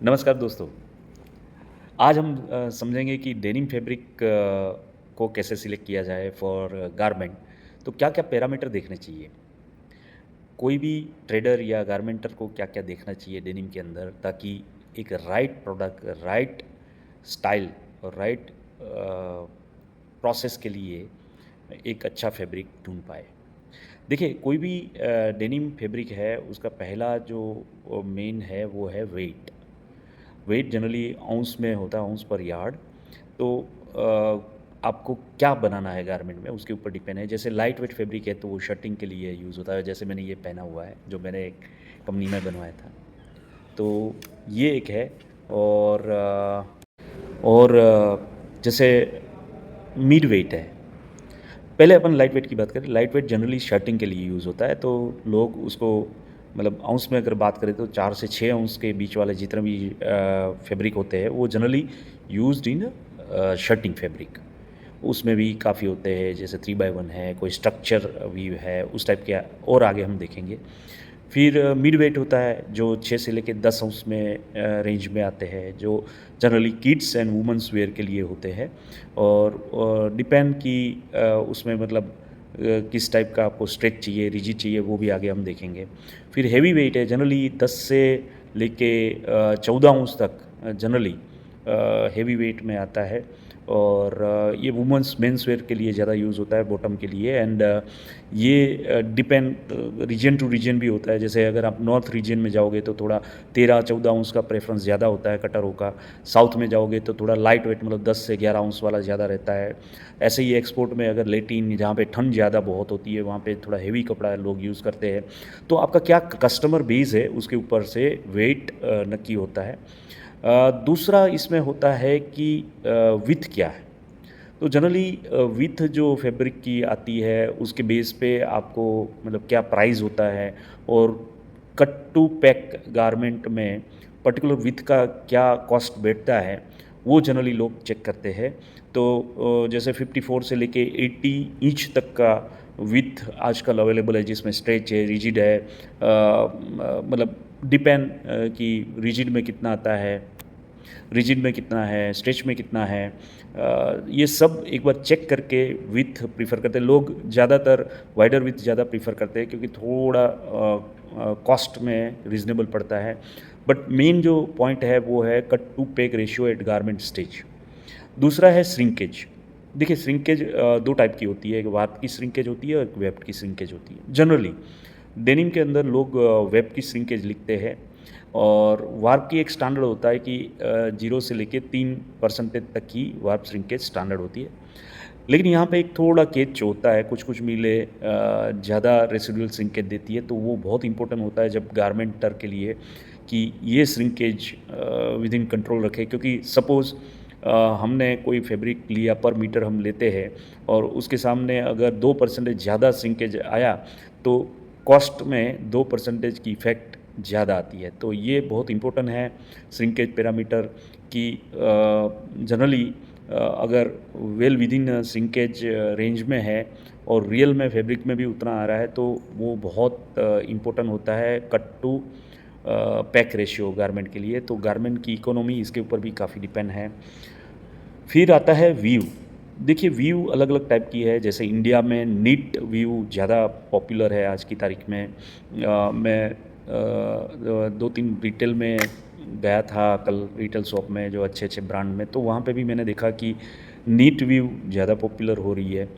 नमस्कार दोस्तों। आज हम समझेंगे कि डेनिम फैब्रिक को कैसे सिलेक्ट किया जाए फॉर गारमेंट। तो क्या-क्या पैरामीटर देखने चाहिए? कोई भी ट्रेडर या गारमेंटर को क्या-क्या देखना चाहिए डेनिम के अंदर ताकि एक राइट प्रोडक्ट, राइट स्टाइल और राइट प्रोसेस के लिए एक अच्छा फैब्रिक ढूँढ पाए? देखिए, कोई भी डेनिम फैब्रिक है, उसका पहला जो मेन है वो है वेट। वेट जनरली औंस में होता है, औंस पर यार्ड। तो आपको क्या बनाना है गारमेंट में, उसके ऊपर डिपेंड है। जैसे लाइट वेट फैब्रिक है, तो वो शर्टिंग के लिए यूज़ होता है, जैसे मैंने ये पहना हुआ है, जो मैंने एक कंपनी में बनवाया था। तो ये एक है और जैसे मिड वेट है। पहले अपन लाइट वेट की बात करें, लाइट वेट जनरली शर्टिंग के लिए यूज़ होता है, तो लोग उसको मतलब औंस में अगर बात करें तो 4 से 6 औंस के बीच वाले जितने भी फैब्रिक होते हैं, वो जनरली यूज़्ड इन शर्टिंग फैब्रिक। उसमें भी काफ़ी होते हैं, जैसे 3 बाय 1 है, कोई स्ट्रक्चर भी है, उस टाइप के और आगे हम देखेंगे। फिर मिड वेट होता है, जो 6 से लेके 10 औंस में रेंज में आते हैं, जो generally kids and womens wear के लिए होते हैं और डिपेंड कि उसमें मतलब किस टाइप का आपको स्ट्रेच चाहिए, रिजिड चाहिए, वो भी आगे हम देखेंगे। फिर हेवी वेट है, जनरली 10 से लेके 14 औंस तक जनरली हेवी वेट में आता है और ये वुमेन्स मेंस वेयर के लिए ज़्यादा यूज़ होता है, बॉटम के लिए एंड ये डिपेंड रीजन टू रीजन भी होता है। जैसे अगर आप नॉर्थ रीजन में जाओगे तो थोड़ा 13-14 औंस का प्रेफ़रेंस ज़्यादा होता है कटरों का। साउथ में जाओगे तो थोड़ा लाइट वेट मतलब 10 से 11 औंस वाला ज़्यादा रहता है। ऐसे ही एक्सपोर्ट में अगर लैटिन जहाँ पे ठंड ज़्यादा बहुत होती है, वहाँ पे थोड़ा हेवी कपड़ा लोग यूज़ करते हैं। तो आपका क्या कस्टमर बेस है, उसके ऊपर से वेट नक्की होता है। दूसरा इसमें होता है कि विड्थ क्या है? तो जनरली विथ जो फैब्रिक की आती है उसके बेस पे आपको मतलब क्या प्राइस होता है और कट टू पैक गारमेंट में पर्टिकुलर विथ का क्या कॉस्ट बैठता है वो जनरली लोग चेक करते हैं। तो जैसे 54 से लेके 80 इंच तक का विथ आजकल अवेलेबल है जिसमें स्ट्रेच है, रिजिड है, मतलब डिपेंड कि रिजिड में कितना आता है, रिजिड में कितना है, स्ट्रेच में कितना है, ये सब एक बार चेक करके विथ प्रीफ़र करते हैं। लोग ज़्यादातर वाइडर विथ ज़्यादा प्रीफ़र करते हैं क्योंकि थोड़ा कॉस्ट में रीज़नेबल पड़ता है। बट मेन जो पॉइंट है वो है cut to pack ratio at garment stage. दूसरा है श्रिंकेज। देखिए श्रिंकेज 2 टाइप की होती है, एक वार्प की श्रिंकेज होती है और एक वेब की श्रिंकेज होती है। जनरली डेनिम के अंदर लोग वेब की श्रिंकेज लिखते हैं और वार्प की एक स्टैंडर्ड होता है कि 0 से लेके 3% तक की वार्प श्रिंकेज स्टैंडर्ड होती है। लेकिन यहाँ पे एक थोड़ा केच होता है, कुछ-कुछ मिलें ज़्यादा रेसिडुअल श्रिंकेज देती है, तो वो बहुत इम्पोर्टेंट होता है जब गारमेंटर के लिए कि ये श्रिंकेज विदिन कंट्रोल रखें क्योंकि सपोज़ हमने कोई फैब्रिक लिया पर मीटर हम लेते हैं और उसके सामने अगर 2% ज़्यादा श्रिंकेज आया, तो कॉस्ट में 2% की इफ़ेक्ट ज़्यादा आती है। तो ये बहुत इम्पोर्टेंट है श्रिंकेज पैरामीटर कि जनरली अगर वेल विदिन श्रिंकेज रेंज में है और रियल में फैब्रिक में भी उतना आ रहा है तो वो बहुत इम्पोर्टेंट होता है cut to pack ratio garment के लिए। तो गारमेंट की इकोनॉमी इसके ऊपर भी काफ़ी डिपेंड है। फिर आता है व्यू। देखिए व्यू अलग-अलग टाइप की है, जैसे इंडिया में निट व्यू ज़्यादा पॉपुलर है आज की तारीख में। मैं 2-3 रिटेल में गया था कल रिटेल शॉप में जो अच्छे-अच्छे ब्रांड में, तो वहाँ पे भी मैंने देखा कि निट व्यू ज़्यादा पॉपुलर हो रही है।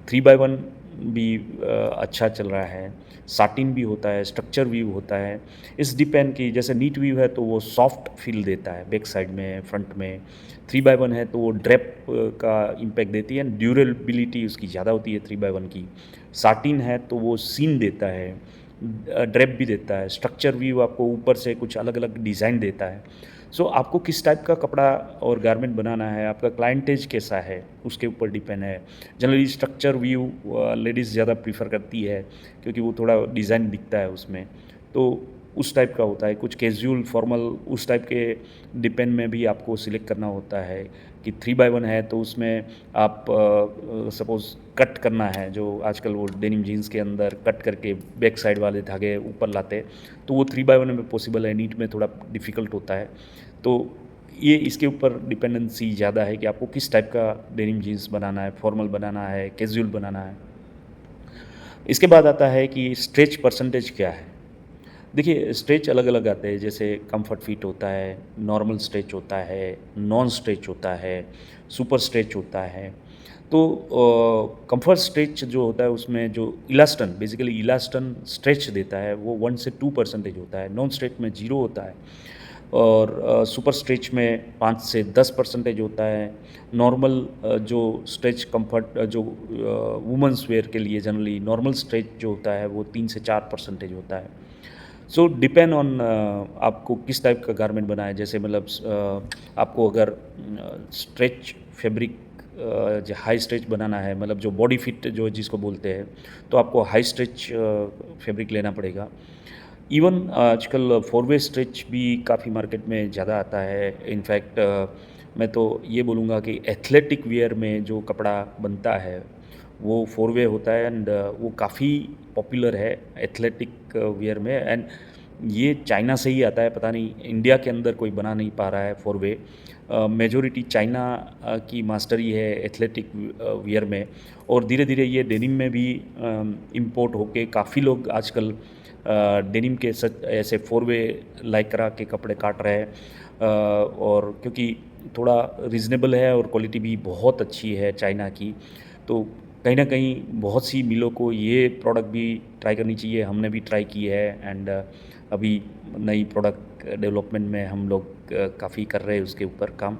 3 बाय 1 भी अच्छा चल रहा है, साटिन भी होता है, स्ट्रक्चर व्यू होता है। इस डिपेंड कि जैसे नीट व्यू है तो वो सॉफ्ट फील देता है बैक साइड में, फ्रंट में। 3 बाय 1 है तो वो ड्रेप का इम्पैक्ट देती है, ड्यूरेबिलिटी उसकी ज़्यादा होती है 3 बाय 1 की। साटिन है तो वो सीन देता है, ड्रेप भी देता है। स्ट्रक्चर व्यू आपको ऊपर से कुछ अलग-अलग डिज़ाइन देता है। सो आपको किस टाइप का कपड़ा और गारमेंट बनाना है, आपका क्लाइंटेज कैसा है, उसके ऊपर डिपेंड है। जनरली स्ट्रक्चर व्यू लेडीज़ ज़्यादा प्रेफ़र करती है क्योंकि वो थोड़ा डिज़ाइन दिखता है उसमें। तो उस टाइप का होता है, कुछ कैजुअल फॉर्मल उस टाइप के डिपेंड में भी आपको सिलेक्ट करना होता है कि 3x1 है तो उसमें आप सपोज़ कट करना है, जो आजकल वो डेनिम जीन्स के अंदर कट करके बैक साइड वाले धागे ऊपर लाते हैं, तो वो 3x1 में पॉसिबल है, नीट में थोड़ा डिफ़िकल्ट होता है। तो ये इसके ऊपर डिपेंडेंसी ज़्यादा है कि आपको किस टाइप का डेनिम जीन्स बनाना है, फॉर्मल बनाना है, कैजुअल बनाना है। इसके बाद आता है कि स्ट्रेच परसेंटेज क्या है। देखिए, स्ट्रेच अलग-अलग आते हैं, जैसे कम्फर्ट फिट होता है, नॉर्मल स्ट्रेच होता है, नॉन स्ट्रेच होता है, सुपर स्ट्रेच होता है। तो कम्फर्ट स्ट्रेच जो होता है उसमें जो इलास्टन बेसिकली इलास्टन स्ट्रेच देता है वो 1 से 2% होता है, नॉन स्ट्रेच में 0 होता है और सुपर स्ट्रेच में 5 से 10% होता है। नॉर्मल जो स्ट्रेच कम्फर्ट जो वुमेन्स वेयर के लिए जनरली नॉर्मल स्ट्रेच जो होता है वो 3 से 4% होता है। सो डिपेंड ऑन आपको किस टाइप का गारमेंट बनाना है, जैसे मतलब आपको अगर स्ट्रेच फैब्रिक जो हाई स्ट्रेच बनाना है, मतलब जो बॉडी फिट जो जिसको बोलते हैं, तो आपको हाई स्ट्रेच फैब्रिक लेना पड़ेगा। इवन आजकल फोर वे स्ट्रेच भी काफ़ी मार्केट में ज़्यादा आता है। इनफैक्ट मैं तो ये बोलूँगा कि एथलेटिक वियर में जो कपड़ा बनता है वो फोर वे होता है एंड वो काफ़ी पॉपुलर है एथलेटिक वियर में एंड ये चाइना से ही आता है, पता नहीं इंडिया के अंदर कोई बना नहीं पा रहा है फोर वे। मेजॉरिटी चाइना की मास्टरी है एथलेटिक वियर में और धीरे धीरे ये डेनिम में भी इंपोर्ट होके काफ़ी लोग आजकल डेनिम के सच ऐसे फोर वे लाइक्रा के कपड़े काट रहे हैं और क्योंकि थोड़ा रीज़नेबल है और क्वालिटी भी बहुत अच्छी है चाइना की, तो कहीं न कहीं बहुत सी मिलों को ये प्रोडक्ट भी ट्राई करनी चाहिए। हमने भी ट्राई की है एंड अभी नई प्रोडक्ट डेवलपमेंट में हम लोग काफ़ी कर रहे हैं उसके ऊपर काम।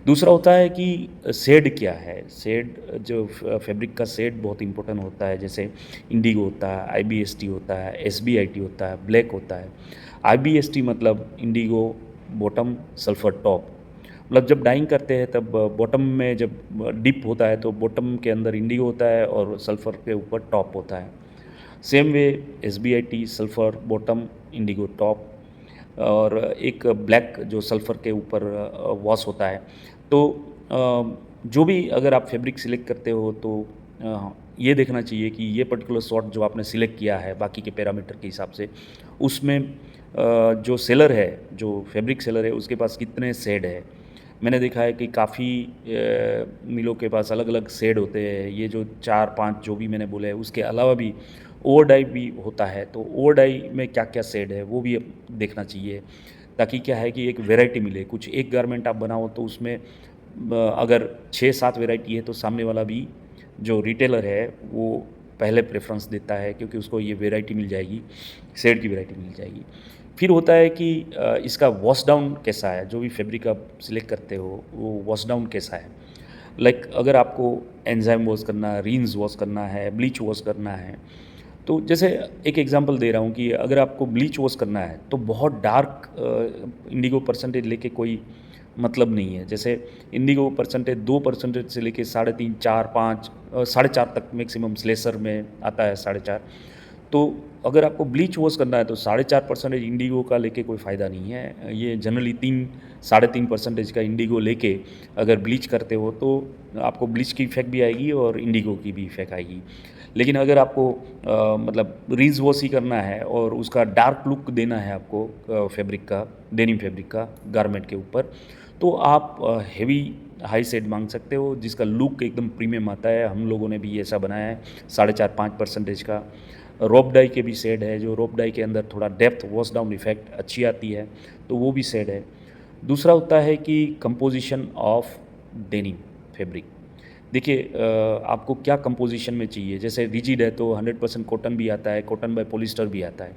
दूसरा होता है कि शेड क्या है? शेड जो फैब्रिक का शेड बहुत इम्पोर्टेंट होता है, जैसे इंडिगो होता है, आईबीएसटी होता है, एसबीआईटी होता है, ब्लैक होता है। आईबीएसटी मतलब इंडिगो बॉटम, सल्फर टॉप। मतलब जब डाइंग करते हैं तब बॉटम में जब डिप होता है तो बॉटम के अंदर इंडिगो होता है और सल्फर के ऊपर टॉप होता है। Same way S B I T sulphur bottom, indigo top और एक ब्लैक जो सल्फर के ऊपर वॉश होता है। तो जो भी अगर आप फैब्रिक सिलेक्ट करते हो तो ये देखना चाहिए कि ये पर्टिकुलर सॉर्ट जो आपने सिलेक्ट किया है बाकी के पैरामीटर के हिसाब से, उसमें जो सेलर है, जो फैब्रिक सेलर है उसके पास कितने शेड है। मैंने देखा है कि काफ़ी मिलों के पास अलग-अलग शेड होते हैं। ये जो 4-5 जो भी मैंने बोले हैं उसके अलावा भी ओवर डाई भी होता है, तो ओवर डाई में क्या-क्या शेड है वो भी देखना चाहिए, ताकि क्या है कि एक वैरायटी मिले। कुछ एक गारमेंट आप बनाओ तो उसमें अगर 6-7 वैरायटी है तो सामने वाला भी जो रिटेलर है वो पहले प्रेफ़रेंस देता है क्योंकि उसको ये वैरायटी मिल जाएगी, शेड की वैरायटी मिल जाएगी। फिर होता है कि इसका वॉश डाउन कैसा है, जो भी फैब्रिक आप सिलेक्ट करते हो वो वॉश डाउन कैसा है। लाइक अगर आपको एंजाइम वॉश करना है, रिन्स वॉश करना है, ब्लीच वॉश करना है, तो जैसे एक एग्जांपल दे रहा हूँ कि अगर आपको ब्लीच वॉश करना है तो बहुत डार्क इंडिगो परसेंटेज लेके कोई मतलब नहीं है। जैसे इंडिगो परसेंटेज 2% से लेके 3.5, 4, 5 4.5 तक मैक्सिमम स्लेसर में आता है 4.5। तो अगर आपको ब्लीच वॉश करना है तो 4.5% इंडिगो का लेके कोई फ़ायदा नहीं है। ये जनरली 3 3.5% का इंडिगो लेके अगर ब्लीच करते हो तो आपको ब्लीच की इफ़ेक्ट भी आएगी और इंडिगो की भी इफ़ेक्ट आएगी। लेकिन अगर आपको मतलब रिज वॉश ही करना है और उसका डार्क लुक देना है आपको फैब्रिक का, डेनिम फैब्रिक का गारमेंट के ऊपर, तो आप हेवी हाई शेड मांग सकते हो जिसका लुक एकदम प्रीमियम आता है। हम लोगों ने भी ऐसा बनाया है 4.5-5% का। रोप डाई के भी शेड है, जो रोप डाई के अंदर थोड़ा डेप्थ वॉश डाउन इफ़ेक्ट अच्छी आती है, तो वो भी शेड है। दूसरा होता है कि कंपोजिशन ऑफ डेनिम फैब्रिक। देखिए आपको क्या कंपोजिशन में चाहिए, जैसे रिजिड है तो 100% कॉटन भी आता है, कॉटन बाय पॉलिस्टर भी आता है।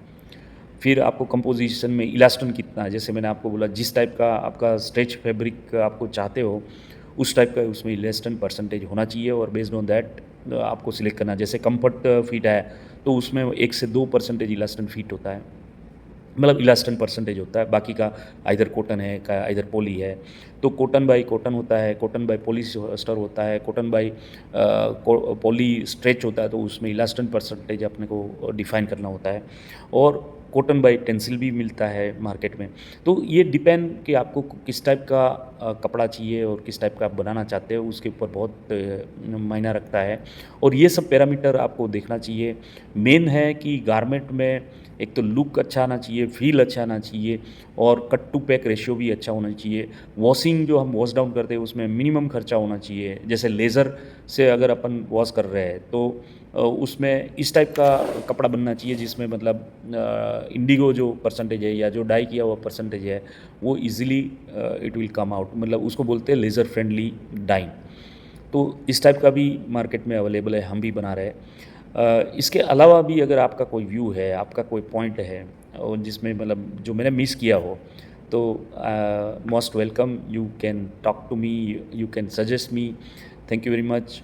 फिर आपको कंपोजिशन में इलास्टन कितना है, जैसे मैंने आपको बोला जिस टाइप का आपका स्ट्रेच फैब्रिक आपको चाहते हो, उस टाइप का उसमें इलास्टन परसेंटेज होना चाहिए और बेस्ड ऑन दैट आपको सिलेक्ट करना है। जैसे कम्फर्ट फिट है, तो उसमें 1 से 2% इलास्टन फिट होता है। मतलब इलास्टन परसेंटेज होता है, बाकी का आइदर कॉटन है का आइदर पॉली है। तो कॉटन बाय कॉटन होता है, कॉटन बाय पॉलिएस्टर होता है, कॉटन बाय पॉली स्ट्रेच होता है, तो उसमें इलास्टन परसेंटेज अपने को डिफाइन करना होता है। और कॉटन बाय टेंसिल भी मिलता है मार्केट में। तो ये डिपेंड कि आपको किस टाइप का कपड़ा चाहिए और किस टाइप का आप बनाना चाहते हो, उसके ऊपर बहुत मायना रखता है। और ये सब पैरामीटर आपको देखना चाहिए। मेन है कि गारमेंट में एक तो लुक अच्छा आना चाहिए, फ़ील अच्छा आना चाहिए और कट टू पैक रेशियो भी अच्छा होना चाहिए। वॉशिंग जो हम वॉश डाउन करते हैं उसमें मिनिमम खर्चा होना चाहिए। जैसे लेज़र से अगर अपन वॉश कर रहे हैं तो उसमें इस टाइप का कपड़ा बनना चाहिए जिसमें मतलब इंडिगो जो परसेंटेज है या जो डाई किया हुआ परसेंटेज है वो easily it will come out, मतलब उसको बोलते हैं लेज़र फ्रेंडली डाइंग। तो इस टाइप का भी मार्केट में अवेलेबल है, हम भी बना रहे हैं। इसके अलावा भी अगर आपका कोई व्यू है, आपका कोई पॉइंट है और जिसमें मतलब जो मैंने मिस किया हो, तो most welcome, you can talk to me, you can suggest me. Thank you very much.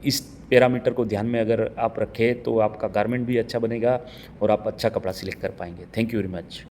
इस पैरामीटर को ध्यान में अगर आप रखें तो आपका गारमेंट भी अच्छा बनेगा और आप अच्छा कपड़ा सिलेक्ट कर पाएंगे। Thank you very much.